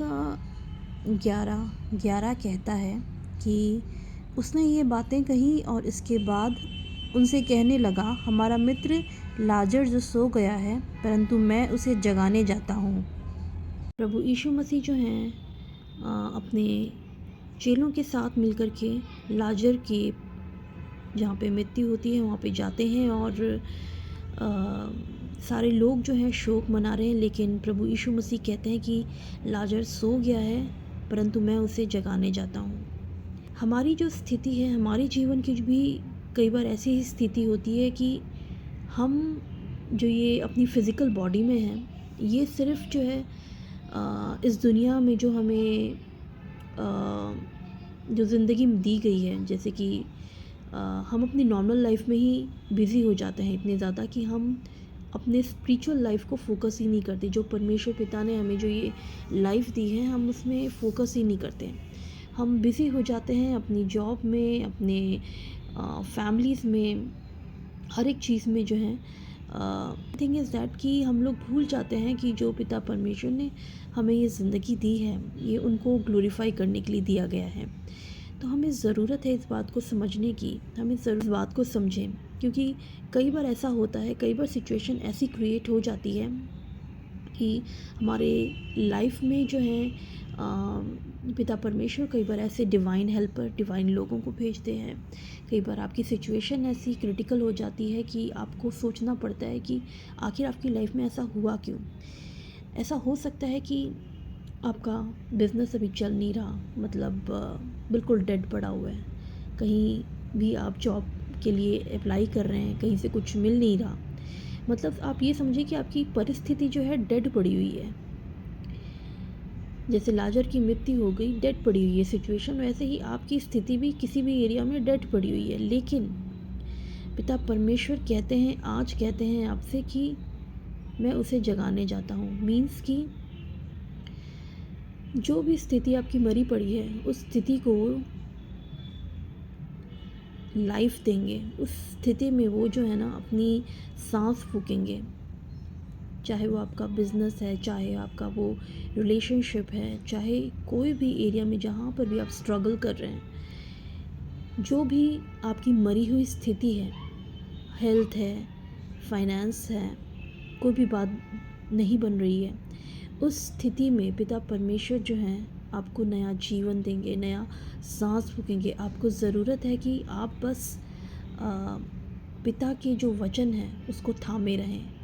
का 11 कहता है कि उसने ये बातें कही और इसके बाद उनसे कहने लगा, हमारा मित्र लाजर जो सो गया है, परंतु मैं उसे जगाने जाता हूँ। प्रभु यीशु मसीह जो हैं अपने चेलों के साथ मिलकर के लाजर की जहाँ पे मृत्यु होती है वहाँ पे जाते हैं और सारे लोग जो हैं शोक मना रहे हैं, लेकिन प्रभु यीशु मसीह कहते हैं कि लाजर सो गया है, परंतु मैं उसे जगाने जाता हूँ। हमारी जो स्थिति है, हमारे जीवन की भी कई बार ऐसी ही स्थिति होती है कि हम जो ये अपनी फ़िज़िकल बॉडी में हैं, ये सिर्फ़ जो है इस दुनिया में जो हमें जो ज़िंदगी दी गई है, जैसे कि हम अपनी नॉर्मल लाइफ में ही बिज़ी हो जाते हैं इतने ज़्यादा कि हम अपने स्पिरिचुअल लाइफ को फोकस ही नहीं करते। जो परमेश्वर पिता ने हमें जो ये लाइफ दी है, हम उसमें फोकस ही नहीं करते। हम बिज़ी हो जाते हैं अपनी जॉब में, अपने फैमिलीज़ में, हर एक चीज़ में जो है। थिंग इज़ दैट कि हम लोग भूल जाते हैं कि जो पिता परमेश्वर ने हमें ये ज़िंदगी दी है, ये उनको ग्लोरीफाई करने के लिए दिया गया है। तो हमें ज़रूरत है इस बात को समझने की, हमें ज़रूर इस बात को समझें, क्योंकि कई बार ऐसा होता है, कई बार सिचुएशन ऐसी क्रिएट हो जाती है कि हमारे लाइफ में जो है पिता परमेश्वर कई बार ऐसे डिवाइन हेल्पर, डिवाइन लोगों को भेजते हैं। कई बार आपकी सिचुएशन ऐसी क्रिटिकल हो जाती है कि आपको सोचना पड़ता है कि आखिर आपकी लाइफ में ऐसा हुआ क्यों। ऐसा हो सकता है कि आपका बिज़नेस अभी चल नहीं रहा, मतलब बिल्कुल डेड पड़ा हुआ है। कहीं भी आप जॉब के लिए अप्लाई कर रहे हैं, कहीं से कुछ मिल नहीं रहा। मतलब आप ये समझिए कि आपकी परिस्थिति जो है डेड पड़ी हुई है। जैसे लाजर की मृत्यु हो गई, डेड पड़ी हुई है सिचुएशन, वैसे ही आपकी स्थिति भी किसी भी एरिया में डेड पड़ी हुई है। लेकिन पिता परमेश्वर कहते हैं, आज कहते हैं आपसे कि मैं उसे जगाने जाता हूँ। मीन्स कि जो भी स्थिति आपकी मरी पड़ी है, उस स्थिति को लाइफ देंगे। उस स्थिति में वो जो है ना अपनी सांस फूकेंगे। चाहे वो आपका बिज़नेस है, चाहे आपका वो रिलेशनशिप है, चाहे कोई भी एरिया में जहाँ पर भी आप स्ट्रगल कर रहे हैं, जो भी आपकी मरी हुई स्थिति है, हेल्थ है, फाइनेंस है, कोई भी बात नहीं बन रही है, उस स्थिति में पिता परमेश्वर जो हैं आपको नया जीवन देंगे, नया सांस फूकेंगे। आपको ज़रूरत है कि आप बस पिता के जो वचन हैं उसको थामे रहें।